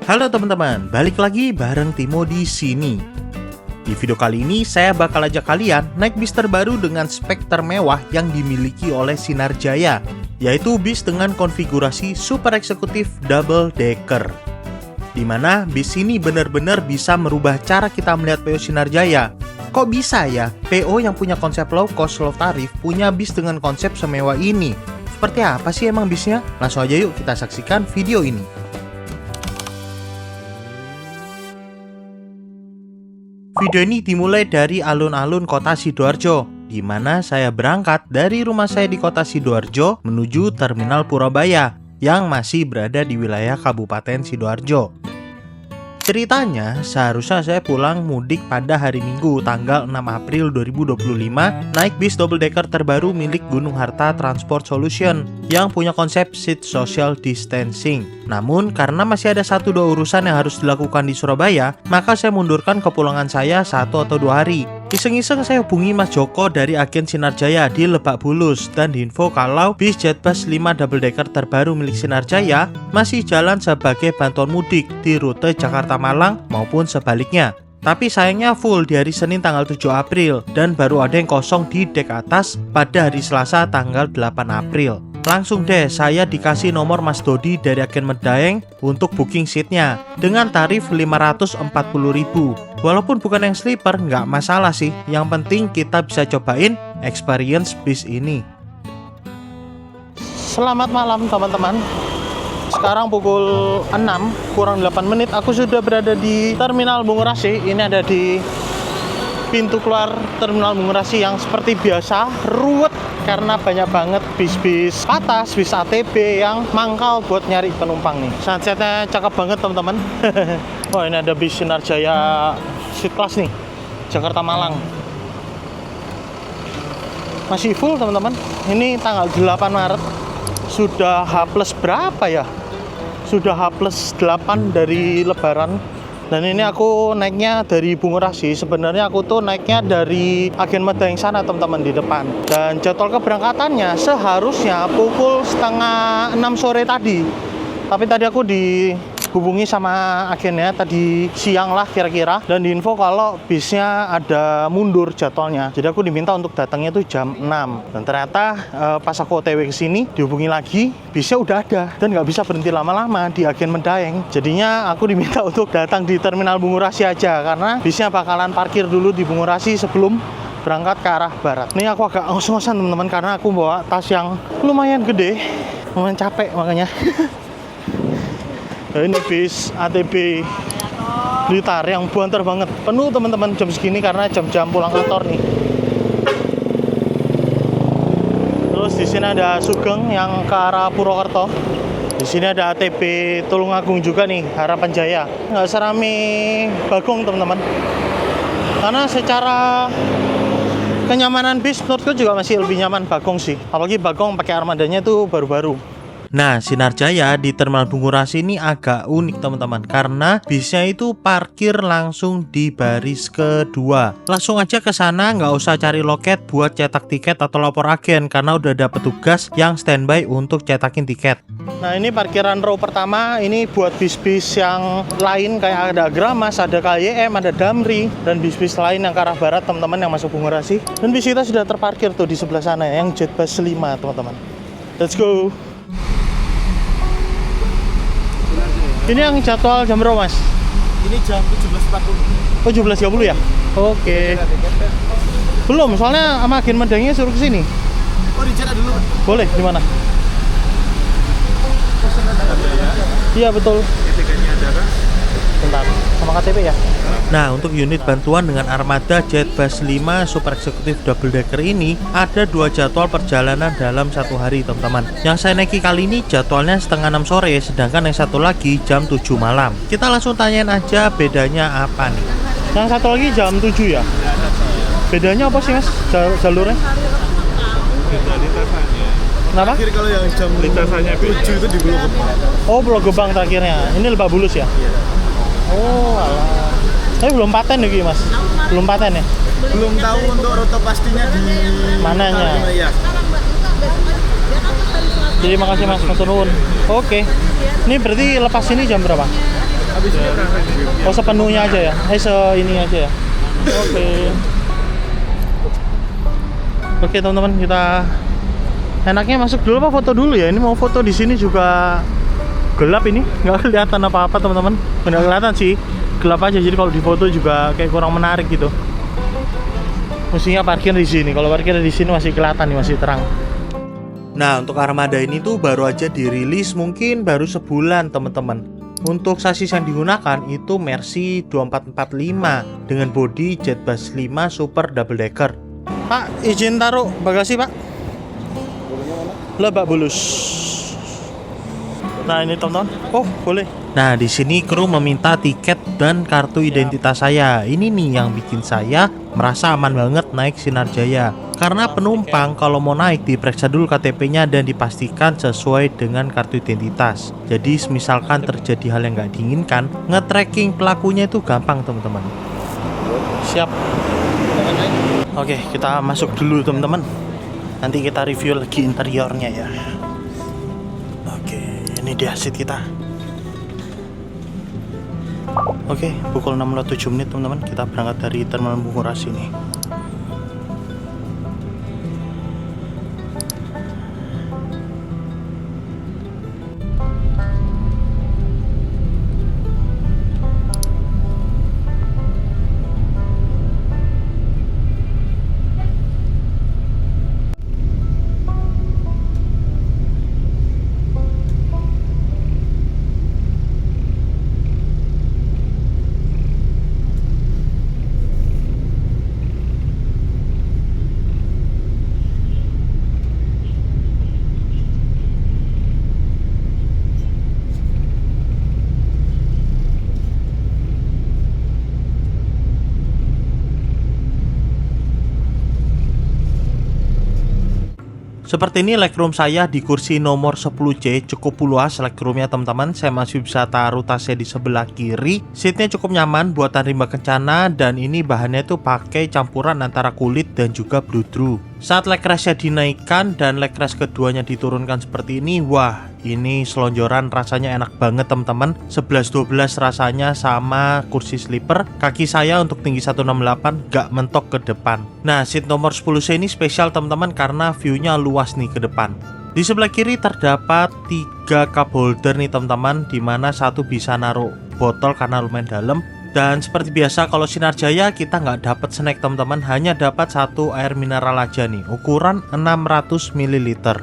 Halo teman-teman, balik lagi bareng Timo di sini. Di video kali ini saya bakal ajak kalian naik bis terbaru dengan spek termewah yang dimiliki oleh Sinar Jaya, yaitu bis dengan konfigurasi super eksekutif double decker. Dimana bis ini benar-benar bisa merubah cara kita melihat PO Sinar Jaya. Kok bisa ya PO yang punya konsep low cost low tarif punya bis dengan konsep semewah ini? Seperti apa sih emang bisnya? Langsung aja yuk kita saksikan video ini. Video ini dimulai dari alun-alun kota Sidoarjo, di mana saya berangkat dari rumah saya di kota Sidoarjo menuju Terminal Purabaya yang masih berada di wilayah Kabupaten Sidoarjo. Ceritanya, seharusnya saya pulang mudik pada hari Minggu tanggal 6 April 2025 naik bis double decker terbaru milik Gunung Harta Transport Solution yang punya konsep seat social distancing. Namun, karena masih ada 1-2 urusan yang harus dilakukan di Surabaya, maka saya mundurkan kepulangan saya 1 atau 2 hari. Iseng-iseng saya hubungi Mas Joko dari agen Sinar Jaya di Lebak Bulus dan diinfo kalau bis Jetbus 5 double decker terbaru milik Sinar Jaya masih jalan sebagai bantuan mudik di rute Jakarta Malang maupun sebaliknya. Tapi sayangnya full di hari Senin tanggal 7 April dan baru ada yang kosong di dek atas pada hari Selasa tanggal 8 April. Langsung deh saya dikasih nomor Mas Dodi dari agen Medaeng untuk booking seatnya dengan tarif 540.000. Walaupun bukan yang sleeper nggak masalah sih, yang penting kita bisa cobain experience bis ini. Selamat malam teman-teman. Sekarang pukul 6 kurang 8 menit aku sudah berada di Terminal Bungurasi. Ini ada di pintu keluar Terminal Bungurasi yang seperti biasa ruwet karena banyak banget bis-bis patas, bis ATB yang mangkal buat nyari penumpang nih. Sunsetnya cakep banget teman-teman. Oh, ini ada bis Sinar Jaya Street Class nih, Jakarta Malang. Masih full teman-teman. Ini tanggal 8 Maret. Sudah H plus berapa ya? Sudah H plus 8 dari Lebaran. Dan ini aku naiknya dari Bungurasi. Sebenarnya aku tuh naiknya dari agen Medaeng sana teman-teman di depan. Dan jadwal keberangkatannya seharusnya pukul setengah 6 sore tadi. Tapi tadi aku dihubungi sama agennya tadi siang lah kira-kira. Dan diinfo kalau bisnya ada mundur jadwalnya. Jadi aku diminta untuk datangnya tuh jam 6. Dan ternyata pas aku OTW ke sini dihubungi lagi, bisnya udah ada. Dan nggak bisa berhenti lama-lama di agen Medaeng. Jadinya aku diminta untuk datang di Terminal Bungurasi aja. Karena bisnya bakalan parkir dulu di Bungurasi sebelum berangkat ke arah barat. Ini aku agak ngos-ngosan teman-teman karena aku bawa tas yang lumayan gede. Lumayan capek makanya. Nah, ini bis ATB Blitar yang buantar banget, penuh teman-teman jam segini karena jam-jam pulang kantor nih. Terus di sini ada Sugeng yang ke arah Purwokerto. Di sini ada ATB Tulungagung juga nih, Harapan Jaya. Nggak serami Bagong teman-teman. Karena secara kenyamanan bis menurutku juga masih lebih nyaman Bagong sih. Apalagi Bagong pakai armadanya itu baru-baru. Nah, Sinar Jaya di Terminal Bungurasi ini agak unik teman-teman karena bisnya itu parkir langsung di baris kedua. Langsung aja ke sana, nggak usah cari loket buat cetak tiket atau lapor agen karena udah ada petugas yang standby untuk cetakin tiket. Nah, ini parkiran row pertama, ini buat bis-bis yang lain kayak ada Agramas, ada KYM, ada Damri dan bis-bis lain yang ke arah barat teman-teman yang masuk Bungurasi. Dan bis kita sudah terparkir tuh di sebelah sana yang Jetbus 5 teman-teman. Let's go. Ini yang jadwal jam berapa mas? Ini jam 17.40. Oh 17.30 ya? Oke. Belum, soalnya sama agen Medaengnya suruh kesini. Oh dicetak dulu? Boleh, di mana? Iya betul. KTP-nya ada kan? Bentar, sama KTP ya? Nah, untuk unit bantuan dengan armada Jetbus 5 Super Executive Double Decker ini ada 2 jadwal perjalanan dalam 1 hari teman-teman. Yang saya naiki kali ini jadwalnya setengah 6 sore, sedangkan yang satu lagi jam 7 malam. Kita langsung tanyain aja bedanya apa nih. Yang satu lagi jam 7 ya? Bedanya apa sih mas jalurnya? Beda lintasannya. Kenapa? Terakhir kalau yang jam lintasannya 7 itu di Pulau Gebang. Oh Pulau Gebang terakhirnya. Ini Lebak Bulus ya? Iya. Oh alah. Tapi belum paten nih mas? Belum paten ya? Belum tahu untuk rute pastinya di mananya. Ya. Jadi makasih mas, matur nuwun. Oke. Ini berarti lepas ini jam berapa? Habis ini berangkat juga. Oh sepenuhnya aja ya? Ini aja ya? Oke. Oke teman-teman, kita enaknya masuk dulu apa foto dulu ya? Ini mau foto di sini juga gelap ini, nggak kelihatan apa-apa teman-teman. Nggak kelihatan sih, gelap aja. Jadi kalau di foto juga kayak kurang menarik gitu. Mestinya parkir di sini. Kalau parkir di sini masih kelihatan nih, masih terang. Nah, untuk armada ini tuh baru aja dirilis mungkin baru sebulan teman-teman. Untuk sasis yang digunakan itu Mercy 2445 dengan bodi Jetbus 5 Super Double Decker. Pak, izin taruh bagasi Pak. Lebak Bulus. Nah ini teman-teman. Oh boleh. Nah di sini kru meminta tiket dan kartu identitas saya. Ini nih yang bikin saya merasa aman banget naik Sinar Jaya. Karena penumpang kalau mau naik diperiksa dulu KTP-nya dan dipastikan sesuai dengan kartu identitas. Jadi misalkan terjadi hal yang nggak diinginkan, nge-tracking pelakunya itu gampang teman-teman. Siap. Oke kita masuk dulu teman-teman. Nanti kita review lagi interiornya ya. Oke, ini dia seat kita. Oke, pukul 6.07 teman-teman. Kita berangkat dari Terminal Bungkuras ini. Seperti ini legroom saya di kursi nomor 10C, cukup luas legroomnya teman-teman. Saya masih bisa taruh tasnya di sebelah kiri. Seatnya cukup nyaman buatan Rimba Kencana dan ini bahannya itu pakai campuran antara kulit dan juga bludru. Saat leg restnya dinaikkan dan leg rest keduanya diturunkan seperti ini, wah ini selonjoran rasanya enak banget teman-teman. 11-12 rasanya sama kursi sleeper. Kaki saya untuk tinggi 168 gak mentok ke depan. Nah seat nomor 10C ini spesial teman-teman karena view-nya luas nih ke depan. Di sebelah kiri terdapat 3 cup holder nih teman-teman, dimana satu bisa naruh botol karena lumayan dalam. Dan seperti biasa kalau Sinar Jaya kita nggak dapat snack teman-teman, hanya dapat satu air mineral aja nih, ukuran 600 ml.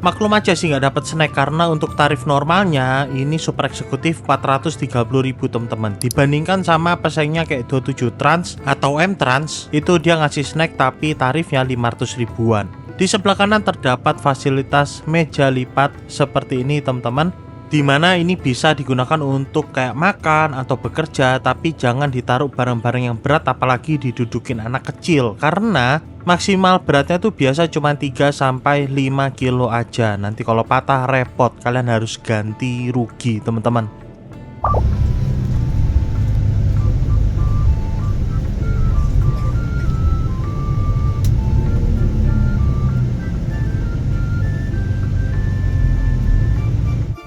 Maklum aja sih nggak dapat snack karena untuk tarif normalnya ini super eksekutif 430.000 teman-teman. Dibandingkan sama pesaingnya kayak 27 Trans atau M Trans, itu dia ngasih snack tapi tarifnya 500 ribuan. Di sebelah kanan terdapat fasilitas meja lipat seperti ini teman-teman, dimana ini bisa digunakan untuk kayak makan atau bekerja, tapi jangan ditaruh barang-barang yang berat apalagi didudukin anak kecil karena maksimal beratnya tuh biasa cuma 3-5 kilo aja. Nanti kalau patah repot, kalian harus ganti rugi teman-teman.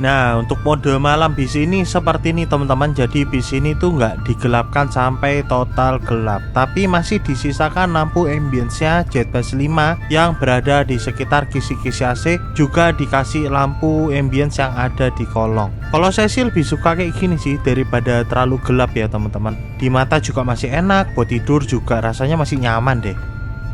Nah untuk mode malam bis ini seperti ini teman-teman. Jadi bis ini tuh nggak digelapkan sampai total gelap, tapi masih disisakan lampu ambience-nya Jetbus 5 yang berada di sekitar kisi-kisi AC. Juga dikasih lampu ambience yang ada di kolong. Kalau saya sih lebih suka kayak gini sih daripada terlalu gelap ya teman-teman. Di mata juga masih enak, buat tidur juga rasanya masih nyaman deh.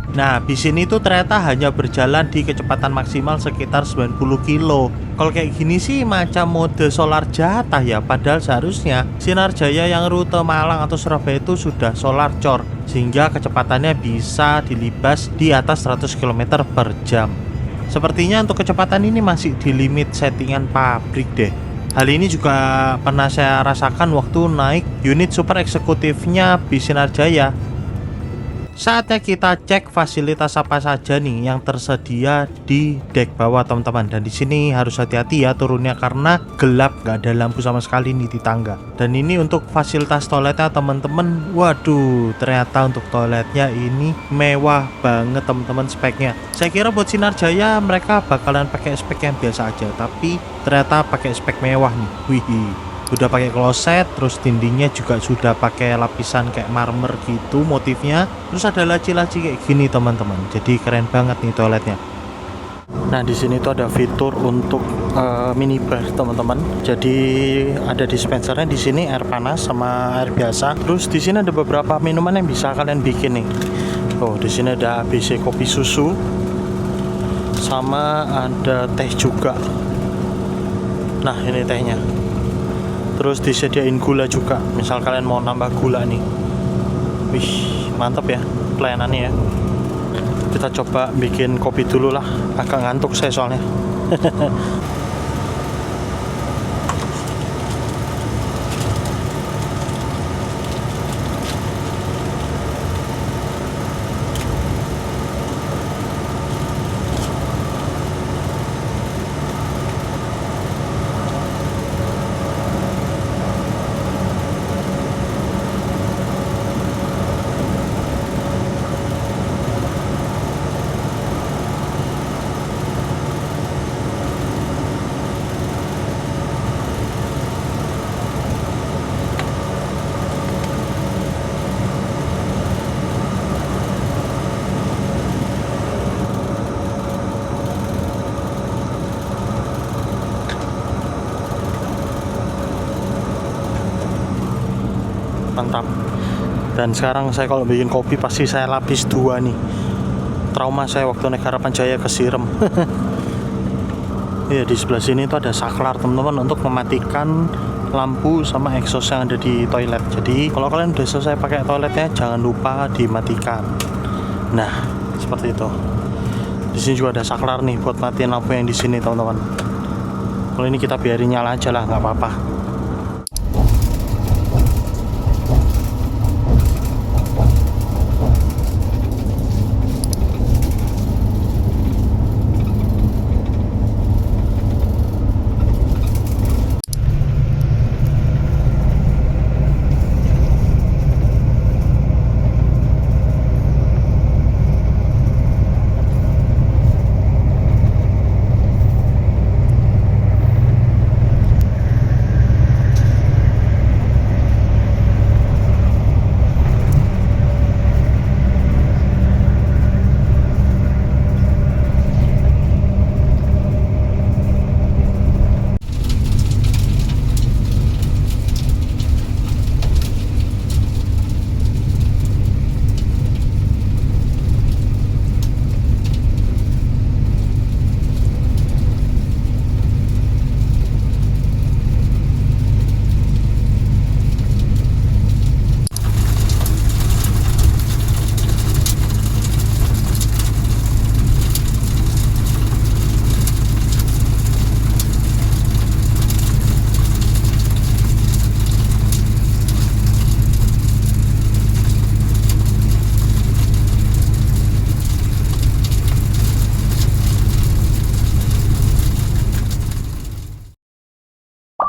Nah, bis ini tuh ternyata hanya berjalan di kecepatan maksimal sekitar 90 kilo. Kalau kayak gini sih macam mode solar jatah ya. Padahal seharusnya Sinar Jaya yang rute Malang atau Surabaya itu sudah solar cor, sehingga kecepatannya bisa dilibas di atas 100 km per jam. Sepertinya untuk kecepatan ini masih di limit settingan pabrik deh. Hal ini juga pernah saya rasakan waktu naik unit super eksekutifnya bis Sinar Jaya. Saatnya kita cek fasilitas apa saja nih yang tersedia di dek bawah teman-teman. Dan di sini harus hati-hati ya turunnya karena gelap, nggak ada lampu sama sekali nih di tangga. Dan ini untuk fasilitas toiletnya teman-teman. Waduh, ternyata untuk toiletnya ini mewah banget teman-teman speknya. Saya kira buat Sinar Jaya mereka bakalan pakai spek yang biasa aja, tapi ternyata pakai spek mewah nih. Wih. Udah pakai kloset, terus dindingnya juga sudah pakai lapisan kayak marmer gitu motifnya. Terus ada laci-laci kayak gini teman-teman. Jadi keren banget nih toiletnya. Nah di sini tuh ada fitur untuk minibar teman-teman. Jadi ada dispensernya di sini, air panas sama air biasa. Terus di sini ada beberapa minuman yang bisa kalian bikin nih. Oh di sini ada ABC kopi susu, sama ada teh juga. Nah ini tehnya. Terus disediain gula juga, misal kalian mau nambah gula nih. Wih, mantap ya pelayanannya ya. Kita coba bikin kopi dulu lah, agak ngantuk saya soalnya. Mantap. Dan sekarang saya kalau bikin kopi pasti saya lapis 2 nih. Trauma saya waktu naik Harapan Jaya kesirem. Ya di sebelah sini tuh ada saklar teman-teman untuk mematikan lampu sama exhaust yang ada di toilet. Jadi kalau kalian udah selesai pakai toiletnya jangan lupa dimatikan. Nah seperti itu. Di sini juga ada saklar nih buat matiin lampu yang di sini teman-teman. Kalau ini kita biarin nyala aja lah, nggak apa-apa.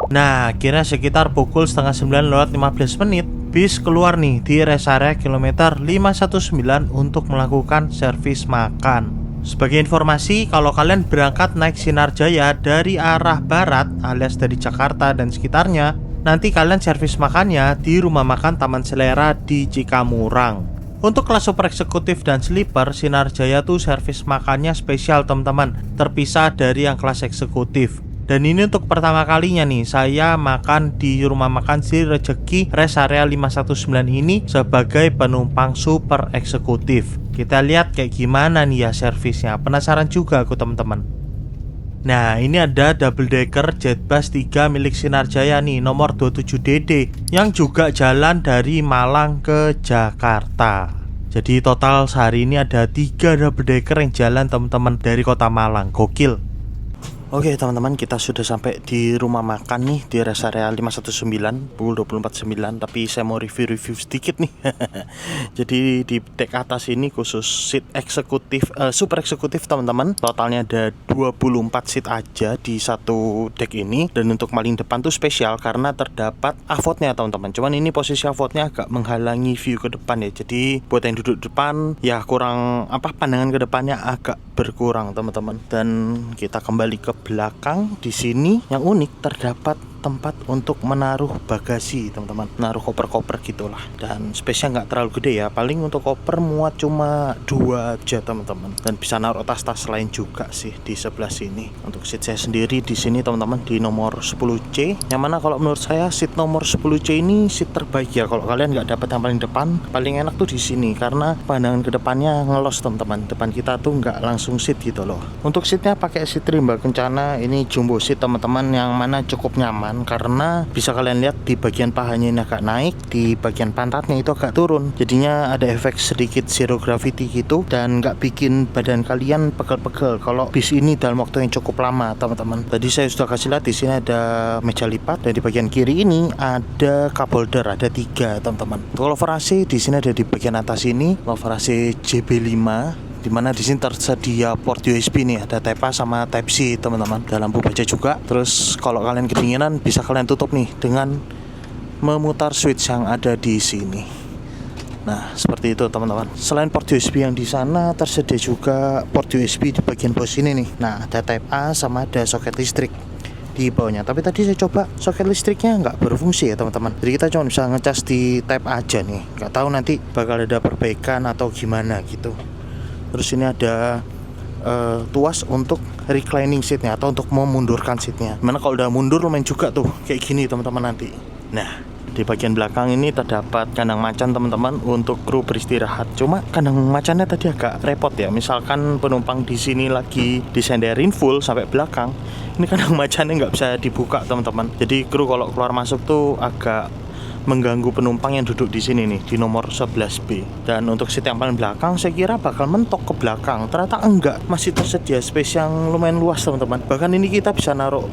Nah, akhirnya sekitar pukul setengah 9 lewat 15 menit, bis keluar nih di rest area kilometer 519 untuk melakukan servis makan. Sebagai informasi, kalau kalian berangkat naik Sinar Jaya dari arah barat alias dari Jakarta dan sekitarnya, nanti kalian servis makannya di rumah makan Taman Selera di Cikamurang. Untuk kelas super eksekutif dan sleeper, Sinar Jaya tuh servis makannya spesial teman-teman, terpisah dari yang kelas eksekutif. Dan ini untuk pertama kalinya nih saya makan di rumah makan Sri Rejeki Rest Area 519 ini sebagai penumpang super eksekutif. Kita lihat kayak gimana nih ya servisnya. Penasaran juga aku teman-teman. Nah ini ada double decker Jetbus 3 milik Sinar Jaya nih, nomor 27DD, yang juga jalan dari Malang ke Jakarta. Jadi total sehari ini ada 3 double decker yang jalan teman-teman dari kota Malang. Gokil. Oke teman-teman, kita sudah sampai di rumah makan nih di rest area 519 pukul 24.09. Tapi saya mau review sedikit nih. Jadi di deck atas ini khusus seat eksekutif, super eksekutif teman-teman. Totalnya ada 24 seat aja di satu deck ini. Dan untuk paling depan tuh spesial karena terdapat avotnya teman-teman. Cuman ini posisi avotnya agak menghalangi view ke depan ya. Jadi buat yang duduk depan ya kurang pandangan ke depannya agak berkurang teman-teman. Dan kita kembali ke belakang. Di sini yang unik terdapat tempat untuk menaruh bagasi teman-teman, menaruh koper-koper gitulah. Dan space-nya nggak terlalu gede ya, paling untuk koper muat cuma 2 aja teman-teman. Dan bisa naruh tas-tas lain juga sih di sebelah sini. Untuk seat saya sendiri di sini teman-teman di nomor 10C, yang mana kalau menurut saya seat nomor 10C ini seat terbaik ya. Kalau kalian nggak dapat yang paling depan, paling enak tuh di sini karena pandangan ke depannya ngelos teman-teman. Depan kita tuh nggak langsung seat gitu loh. Untuk seatnya pakai seat Rimba Kencana, ini jumbo seat teman-teman, yang mana cukup nyaman karena bisa kalian lihat di bagian pahanya ini agak naik, di bagian pantatnya itu agak turun, jadinya ada efek sedikit zero gravity gitu dan nggak bikin badan kalian pegel-pegel kalau bis ini dalam waktu yang cukup lama teman-teman. Tadi saya sudah kasih lihat di sini ada meja lipat dan di bagian kiri ini ada cup holder, ada 3 teman-teman. Kalau lover AC di sini ada di bagian atas ini, lover AC JB5, dimana di sini tersedia port USB nih, ada Type A sama Type C teman-teman. Ada lampu baja juga. Terus kalau kalian kedinginan bisa kalian tutup nih dengan memutar switch yang ada di sini. Nah, seperti itu teman-teman. Selain port USB yang di sana, tersedia juga port USB di bagian bawah sini nih. Nah, ada Type A sama ada soket listrik di bawahnya. Tapi tadi saya coba soket listriknya nggak berfungsi ya teman-teman. Jadi kita cuma bisa ngecas di Type A aja nih. Nggak tahu nanti bakal ada perbaikan atau gimana gitu. Terus ini ada tuas untuk reclining seatnya atau untuk memundurkan seatnya. Mana kalau udah mundur lumayan juga tuh kayak gini teman-teman nanti. Nah, di bagian belakang ini terdapat kandang macan teman-teman untuk kru beristirahat. Cuma kandang macannya tadi agak repot ya. Misalkan penumpang di sini lagi disenderin full sampai belakang, ini kandang macannya nggak bisa dibuka teman-teman. Jadi kru kalau keluar masuk tuh agak mengganggu penumpang yang duduk di sini nih di nomor 11B. Dan untuk seat yang paling belakang saya kira bakal mentok ke belakang, ternyata enggak, masih tersedia space yang lumayan luas teman-teman. Bahkan ini kita bisa naruh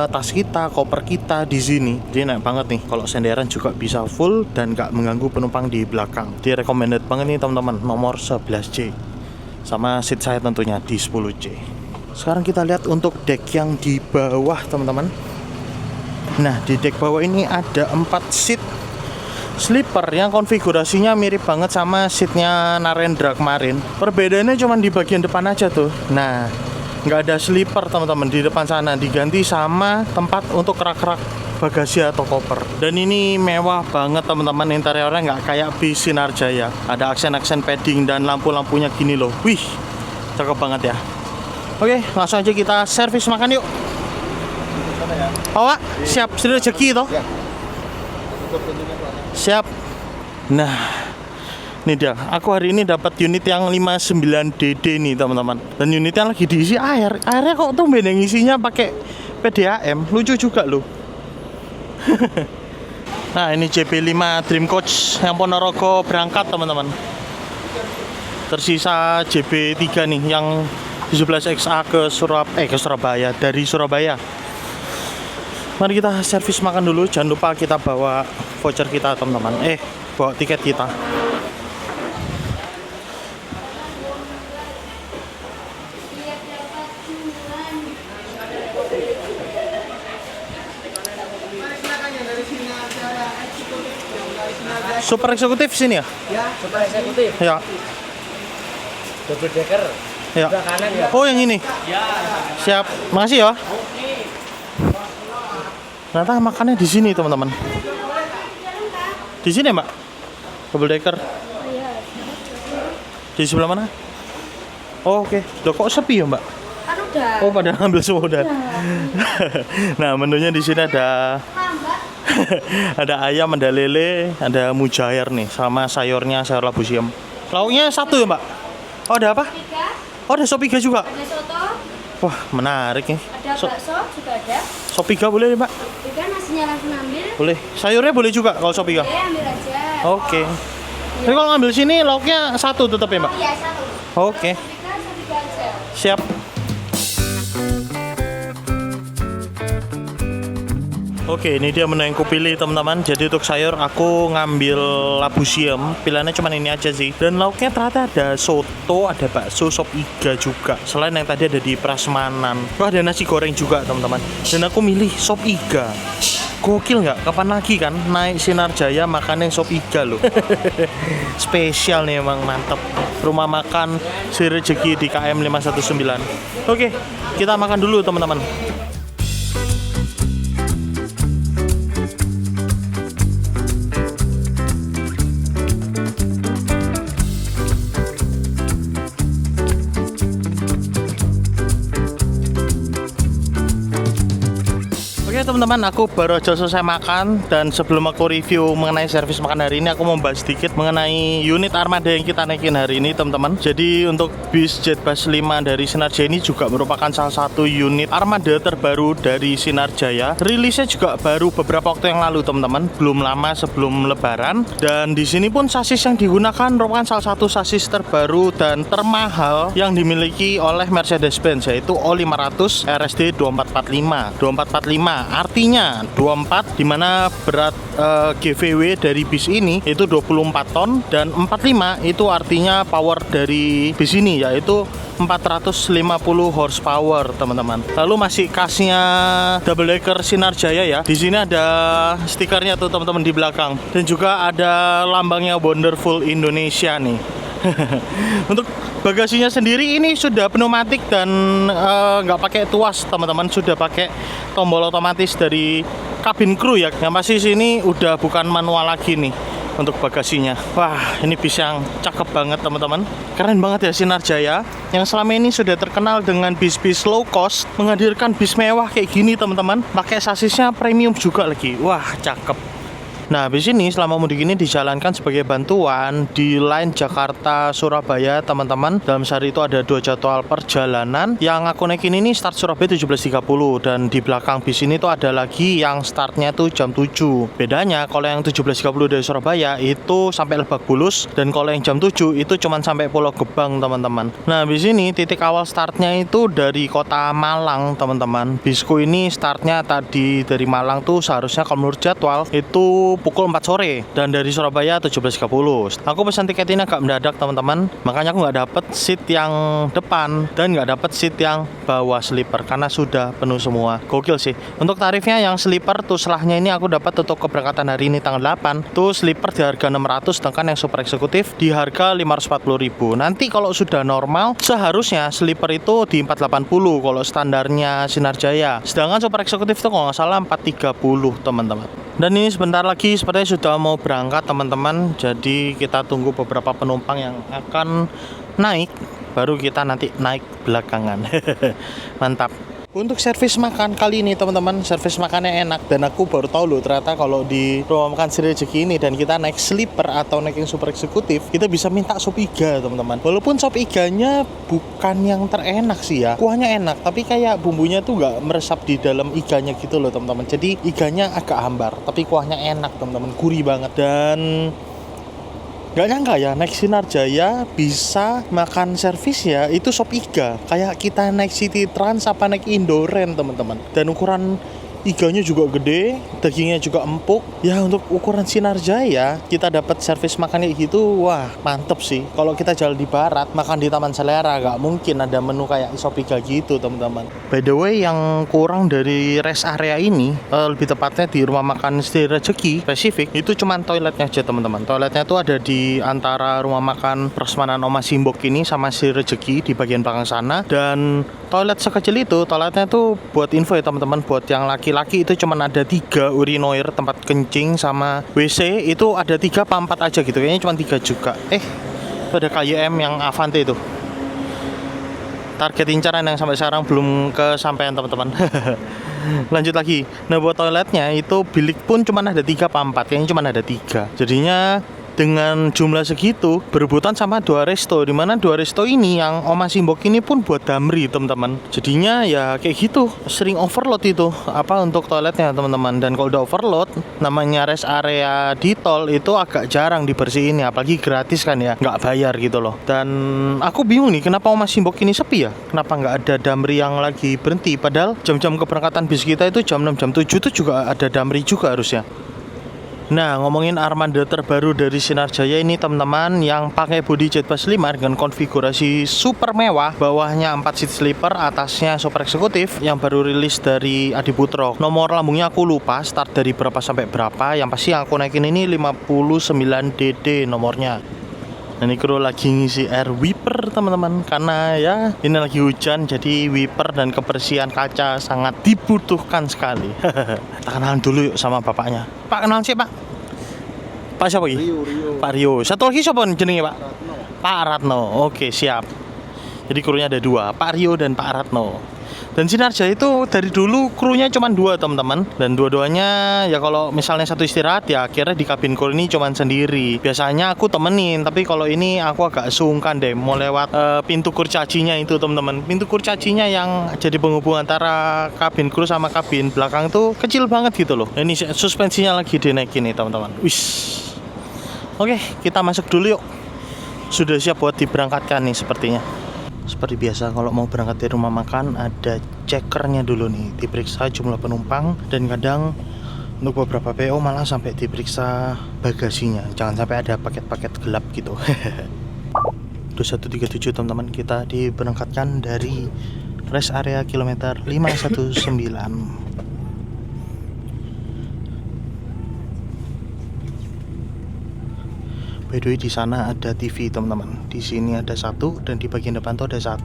tas kita, koper kita di sini. Jadi enak banget nih, kalau senderan juga bisa full dan nggak mengganggu penumpang di belakang. Jadi recommended banget nih teman-teman, nomor 11C. Sama seat saya tentunya di 10C. Sekarang kita lihat untuk deck yang di bawah teman-teman. Nah, di deck bawah ini ada 4 seat sleeper yang konfigurasinya mirip banget sama seatnya Narendra kemarin. Perbedaannya cuma di bagian depan aja tuh. Nah, nggak ada sleeper teman-teman di depan sana, diganti sama tempat untuk rak-rak bagasi atau koper. Dan ini mewah banget teman-teman, interiornya nggak kayak bis Sinarjaya. Ada aksen-aksen padding dan lampu-lampunya gini loh. Wih, cakep banget ya. Oke, langsung aja kita servis makan yuk. Pak, siap, sudah rezeki toh? Siap. Nah, ini dia. Aku hari ini dapat unit yang 59DD nih teman-teman. Dan unitnya lagi diisi air. Airnya kok tuh beda ngisinya pakai PDAM. Lucu juga loh. Nah, ini JB5 Dream Coach yang Ponorogo berangkat teman-teman. Tersisa JB3 nih yang 17XA ke Surabaya, dari Surabaya. Mari kita servis makan dulu. Jangan lupa kita bawa voucher kita teman-teman. Bawa tiket kita. Super eksekutif sini ya? Ya, super eksekutif. Ya. Double decker. Ya. Sebelah kanan ya. Oh, yang ini. Ya. Siap. Makasih ya. Ternyata makannya di sini teman-teman. Di sini Mbak. Double decker. Di sebelah mana? Oh, oke. Loh, kok sepi ya Mbak? Kan udah. Oh, pada ngambil semua udah. Nah, menunya di sini ada ada ayam, ada lele, ada mujair nih, sama sayurnya sayur labu siam. Lauknya 1 ya Mbak? Oh, ada apa? 3, Oh, ada sop iga juga. ada soto, Wah, menarik nih. ada bakso juga ada. Sop iga boleh Mbak? Juga nasinya langsung ambil. Boleh. Sayurnya boleh juga kalau sop iga. Boleh ambil aja. Oke. Tapi kalau ngambil sini lauknya 1 tetap ya Mbak? Iya, 1. Oke. Soto aja. Siap. Oke, ini dia menu yang kupilih teman-teman. Jadi untuk sayur aku ngambil labu siam. Pilihannya cuma ini aja sih. Dan lauknya ternyata ada soto, ada bakso, sop iga juga. Selain yang tadi ada di prasmanan. Wah, ada nasi goreng juga teman-teman. Dan aku milih sop iga. Gokil nggak? Kapan lagi kan naik Sinarjaya makannya sop iga loh. Spesial nih emang, mantep. Rumah makan Si Rezeki di KM 519. Oke, kita makan dulu teman-teman. teman-teman, aku baru aja selesai makan. Dan sebelum aku review mengenai servis makan hari ini, aku mau bahas sedikit mengenai unit armada yang kita naikin hari ini teman-teman. Jadi untuk bis Jetbus 5 dari Sinarjaya ini juga merupakan salah satu unit armada terbaru dari Sinarjaya. Rilisnya juga baru beberapa waktu yang lalu teman-teman, belum lama sebelum lebaran. Dan di sini pun sasis yang digunakan merupakan salah satu sasis terbaru dan termahal yang dimiliki oleh Mercedes-Benz, yaitu O500 RSD 2445. Artinya 24 dimana berat GVW dari bis ini itu 24 ton, dan 45 itu artinya power dari bis ini yaitu 450 horsepower teman-teman. Lalu masih kasnya double decker Sinarjaya ya. Di sini ada stikernya tuh teman-teman di belakang, dan juga ada lambangnya Wonderful Indonesia nih. Untuk bagasinya sendiri ini sudah pneumatik dan nggak pakai tuas teman-teman, sudah pakai tombol otomatis dari kabin kru ya. Yang pasti sini udah bukan manual lagi nih untuk bagasinya. Wah, ini bis yang cakep banget teman-teman. Keren banget ya Sinarjaya, yang selama ini sudah terkenal dengan bis-bis low cost, menghadirkan bis mewah kayak gini teman-teman. Pakai sasisnya premium juga lagi. Wah, cakep. Nah, bis ini selama mudik ini dijalankan sebagai bantuan di line Jakarta-Surabaya, teman-teman. Dalam sehari itu ada 2 jadwal perjalanan. Yang aku naikin ini start Surabaya 17.30, dan di belakang bis ini tuh ada lagi yang startnya tuh jam 7. Bedanya kalau yang 17.30 dari Surabaya itu sampai Lebak Bulus, dan kalau yang jam 7 itu cuma sampai Pulau Gebang, teman-teman. Nah, bis ini titik awal startnya itu dari kota Malang, teman-teman. Bisku ini startnya tadi dari Malang tuh seharusnya kalau menurut jadwal itu pukul 4 sore, dan dari Surabaya 17.30. Aku pesan tiket ini agak mendadak teman-teman, makanya aku nggak dapet seat yang depan dan nggak dapet seat yang bawah sleeper karena sudah penuh semua. Gokil sih. Untuk tarifnya yang sleeper tuh selahnya ini aku dapat untuk keberangkatan hari ini tanggal 8 tuh sleeper di harga 600, sedangkan yang super eksekutif di harga 540.000. Nanti kalau sudah normal seharusnya sleeper itu di 480 kalau standarnya Sinarjaya, sedangkan super eksekutif itu kalau nggak salah 430 teman-teman. Dan ini sebentar lagi sepertinya sudah mau berangkat teman-teman. Jadi kita tunggu beberapa penumpang yang akan naik, baru kita nanti naik belakangan. Mantap. Untuk servis makan kali ini teman-teman, servis makannya enak, dan aku baru tahu loh ternyata kalau di rumah makan Sri Rejeki ini dan kita naik sleeper atau naik yang super eksekutif, kita bisa minta sop iga teman-teman. Walaupun sop iganya bukan yang terenak sih ya, kuahnya enak, tapi kayak bumbunya tuh nggak meresap di dalam iganya gitu loh teman-teman. Jadi iganya agak hambar, tapi kuahnya enak teman-teman, gurih banget. Dan gak nyangka ya naik Sinarjaya bisa makan servis ya itu sop iga, kayak kita naik City Trans apa naik Indoren teman-teman. Dan ukuran iganya juga gede, dagingnya juga empuk. Ya untuk ukuran Sinarjaya kita dapat servis makan kayak gitu, wah mantep sih. Kalau kita jalan di barat makan di Taman Selera gak mungkin ada menu kayak sop iga gitu teman-teman. By the way, yang kurang dari rest area ini, lebih tepatnya di rumah makan Sri Rejeki spesifik, itu cuma toiletnya aja teman-teman. Toiletnya tuh ada di antara rumah makan Prasmanan Oma Simbok ini sama Sri Rejeki di bagian belakang sana. Dan toilet sekecil itu, toiletnya tuh buat info ya teman-teman, buat yang laki-laki itu cuma ada 3 urinoir, tempat kencing sama WC itu ada 3 apa 4 aja gitu, kayaknya cuma 3 juga. Itu ada KYM yang Avante itu, target incaran yang sampai sekarang belum kesampaian teman-teman. Lanjut lagi. Nah, buat toiletnya itu bilik pun cuma ada 3 apa 4, kayaknya cuma ada 3. Jadinya dengan jumlah segitu berebutan sama 2 resto, dimana 2 resto ini yang Oma Simbok ini pun buat damri teman-teman. Jadinya ya kayak gitu, sering overload itu apa untuk toiletnya teman-teman. Dan kalau udah overload, namanya rest area di tol itu agak jarang dibersihin ya, apalagi gratis kan ya, nggak bayar gitu loh. Dan aku bingung nih kenapa Oma Simbok ini sepi ya, kenapa nggak ada damri yang lagi berhenti, padahal jam-jam keberangkatan bis kita itu jam 6 jam 7 itu juga ada damri juga harusnya. Nah, ngomongin armada terbaru dari Sinarjaya ini teman-teman, yang pakai bodi Jetbus 5 dengan konfigurasi super mewah, bawahnya 4 seat sleeper, atasnya super eksekutif, yang baru rilis dari Adiputro. Nomor lambungnya aku lupa start dari berapa sampai berapa, yang pasti yang aku naikin ini 59DD nomornya. Ini kru lagi ngisi air wiper teman-teman, karena ya ini lagi hujan, jadi wiper dan kebersihan kaca sangat dibutuhkan sekali. Kita kenalan dulu yuk sama bapaknya. Pak, kenalan sih Pak. Pak siapa lagi? Rio. Pak Rio. Satu lagi siapa jenenge Pak? Pak Ratno. Oke, siap. Jadi krunya ada 2, Pak Rio dan Pak Ratno. Dan Sinarjaya itu dari dulu krunya cuma 2 teman-teman. Dan dua-duanya ya kalau misalnya satu istirahat ya akhirnya di kabin kru ini cuma sendiri. Biasanya aku temenin, tapi kalau ini aku agak sungkan deh mau lewat pintu kurcacinya itu teman-teman. Pintu kurcacinya yang jadi penghubung antara kabin kru sama kabin belakang tuh kecil banget gitu loh. Ini suspensinya lagi dinaikin nih teman-teman. Wish. Oke, kita masuk dulu yuk. Sudah siap buat diberangkatkan nih sepertinya. Seperti biasa kalau mau berangkat dari rumah makan ada cekernya dulu nih, diperiksa jumlah penumpang dan kadang untuk beberapa PO malah sampai diperiksa bagasinya. Jangan sampai ada paket-paket gelap gitu. 2137 teman-teman, kita diberangkatkan dari rest area kilometer 519. By the way di sana ada TV teman-teman. Di sini ada 1 dan di bagian depan tuh ada 1.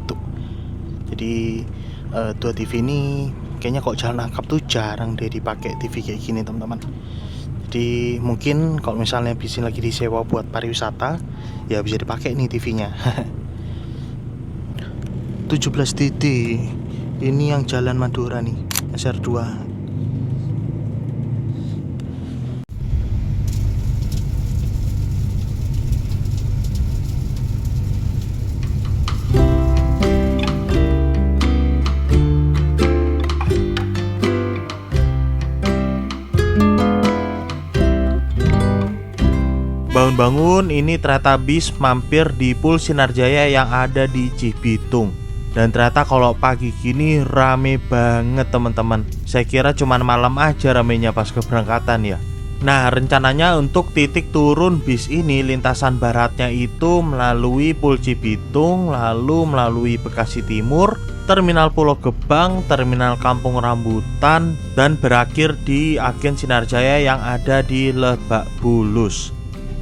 Jadi 2 TV ini kayaknya kok jalan angkap tuh jarang deh dipakai TV kayak gini teman-teman. Jadi mungkin kalau misalnya bis ini lagi disewa buat pariwisata ya bisa dipakai nih TV-nya. 17 titik. Ini yang jalan Madura nih, SR2. Bangun-bangun ini ternyata bis mampir di Pul Sinarjaya yang ada di Cibitung. Dan ternyata kalau pagi gini rame banget teman-teman. Saya kira cuman malam aja ramenya pas keberangkatan ya. Nah rencananya untuk titik turun bis ini lintasan baratnya itu melalui Pul Cibitung, lalu melalui Bekasi Timur, Terminal Pulau Gebang, Terminal Kampung Rambutan, dan berakhir di Agen Sinarjaya yang ada di Lebak Bulus.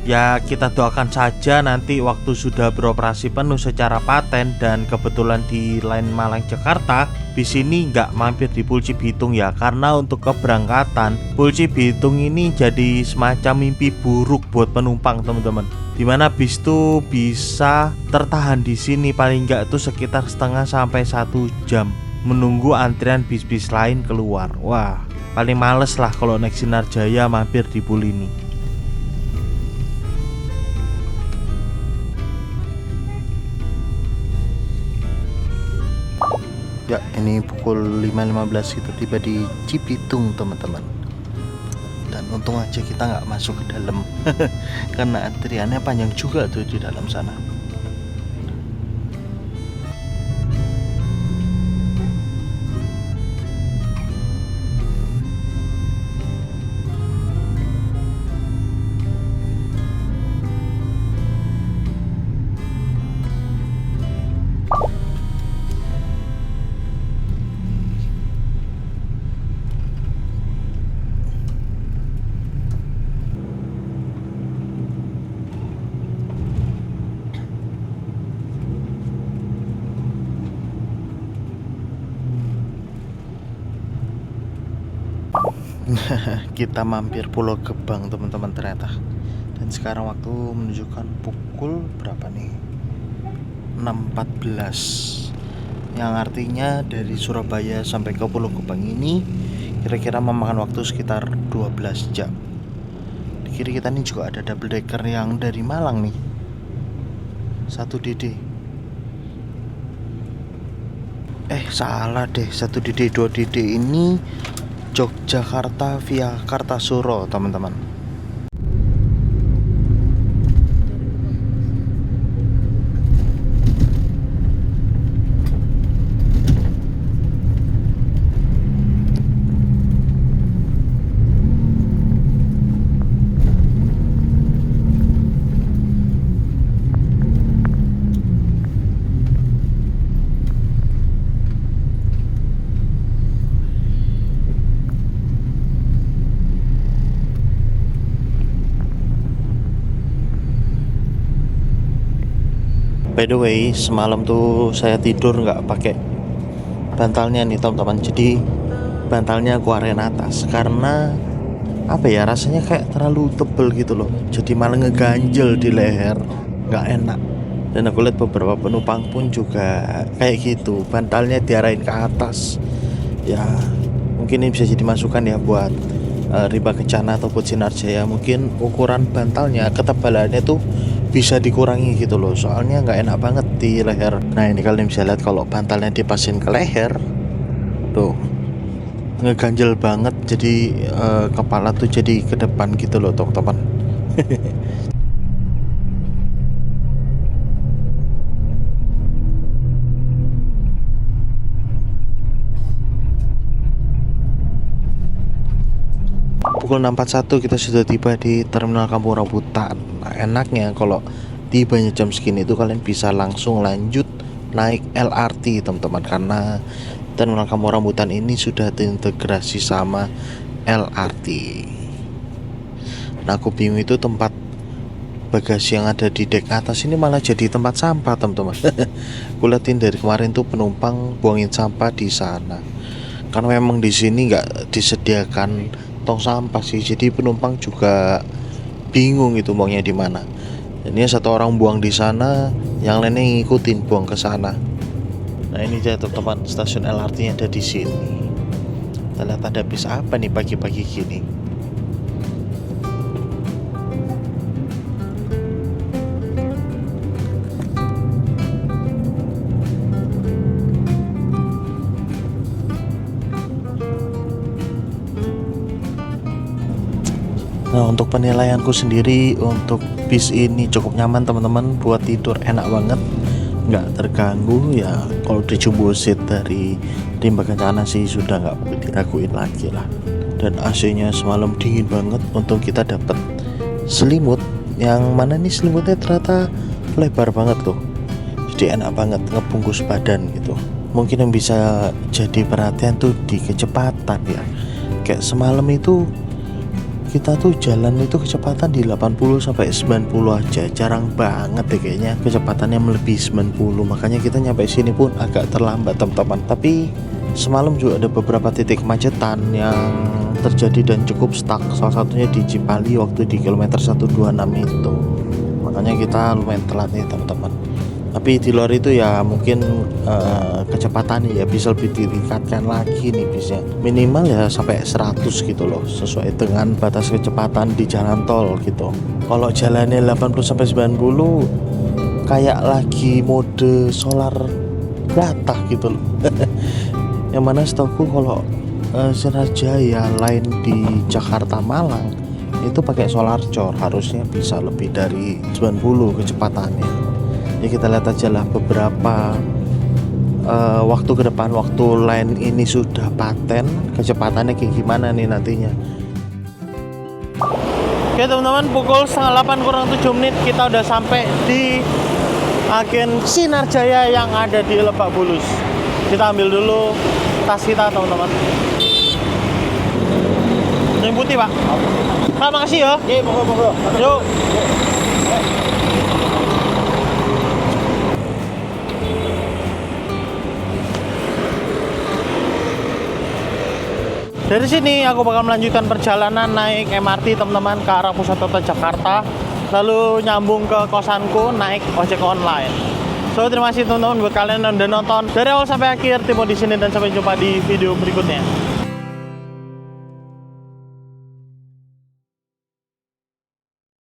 Ya kita doakan saja nanti waktu sudah beroperasi penuh secara paten dan kebetulan di line Malang Jakarta, bis ini nggak mampir di Pul Cibitung ya. Karena untuk keberangkatan Pul Cibitung ini jadi semacam mimpi buruk buat penumpang teman-teman. Dimana bis tuh bisa tertahan di sini paling nggak tuh sekitar setengah sampai 1 jam menunggu antrian bis-bis lain keluar. Wah paling males lah kalau naik Sinarjaya mampir di Pul ini. Ya ini pukul 5.15 kita tiba di Cibitung teman-teman. Dan untung aja kita nggak masuk ke dalam karena antriannya panjang juga tuh di dalam sana. Kita mampir Pulau Gebang teman-teman ternyata. Dan sekarang waktu menunjukkan pukul berapa nih? 6.14. Yang artinya dari Surabaya sampai ke Pulau Gebang ini kira-kira memakan waktu sekitar 12 jam. Di kiri kita ini juga ada double decker yang dari Malang nih, 1DD. Salah deh, 1DD 2DD ini Yogyakarta via Kartasuro teman-teman. By the way, semalam tuh saya tidur nggak pakai bantalnya nih teman-teman. Jadi bantalnya aku arahin atas karena apa ya, rasanya kayak terlalu tebel gitu loh. Jadi malah ngeganjel di leher, nggak enak. Dan aku lihat beberapa penumpang pun juga kayak gitu, bantalnya diarahin ke atas. Ya mungkin ini bisa jadi masukan ya buat Rimba Kencana ataupun Sinar Jaya. Mungkin ukuran bantalnya, ketebalannya tuh bisa dikurangi gitu loh, soalnya nggak enak banget di leher. Nah ini kalian bisa lihat kalau bantalnya dipasin ke leher tuh ngeganjel banget, jadi kepala tuh jadi ke depan gitu loh teman-teman. Pukul 6.41 kita sudah tiba di Terminal Kampung Rambutan. Nah, enaknya kalau tibanya jam segini itu kalian bisa langsung lanjut naik LRT teman-teman, karena Terminal Kampung Rambutan ini sudah terintegrasi sama LRT. Nah aku bingung itu tempat bagasi yang ada di dek atas ini malah jadi tempat sampah teman-teman. Kuliatin dari kemarin tuh penumpang buangin sampah di sana, karena memang di sini nggak disediakan tong sampah sih, jadi penumpang juga bingung itu buangnya di mana. Ini satu orang buang di sana, yang lainnya ngikutin buang ke sana. Nah ini dia teman-teman, stasiun LRT-nya ada di sini. Kita lihat ada bis apa nih pagi-pagi gini. Nah untuk penilaianku sendiri untuk bis ini cukup nyaman teman-teman, buat tidur enak banget, nggak terganggu ya. Kalau di jumbo seat dari Rimba Kencana sih sudah nggak perlu diraguin lagi lah. Dan AC-nya semalam dingin banget, untung kita dapat selimut yang mana nih selimutnya ternyata lebar banget loh, jadi enak banget ngebungkus badan gitu. Mungkin yang bisa jadi perhatian tuh di kecepatan ya, kayak semalam itu kita tuh jalan itu kecepatan di 80 sampai 90 aja, jarang banget deh kayaknya kecepatannya melebihi 90. Makanya kita nyampe sini pun agak terlambat teman-teman. Tapi semalam juga ada beberapa titik kemacetan yang terjadi dan cukup stuck. Salah satunya di Cipali waktu di kilometer 126 itu. Makanya kita lumayan telat nih teman-teman. Tapi di luar itu ya mungkin kecepatannya ya bisa lebih ditingkatkan lagi nih bisnya. Minimal ya sampai 100 gitu loh, sesuai dengan batas kecepatan di jalan tol gitu. Kalau jalannya 80 sampai 90 kayak lagi mode solar data gitu loh. Yang mana setahu kalau Sinar Jaya lain di Jakarta Malang itu pakai solar cor, harusnya bisa lebih dari 90 kecepatannya. Ya kita lihat aja lah beberapa waktu ke depan, waktu line ini sudah paten, kecepatannya kayak gimana nih nantinya. Oke teman-teman, pukul 7:30 kurang 7 menit kita udah sampai di agen Sinar Jaya yang ada di Lebak Bulus. Kita ambil dulu tas kita teman-teman. Yang putih pak. Pak makasih ya. Oke, monggo. Yuk. Dari sini aku bakal melanjutkan perjalanan naik MRT teman-teman ke arah pusat kota Jakarta, lalu nyambung ke kosanku naik ojek online. So terima kasih teman-teman buat kalian yang udah nonton dari awal sampai akhir. Timo di sini dan sampai jumpa di video berikutnya.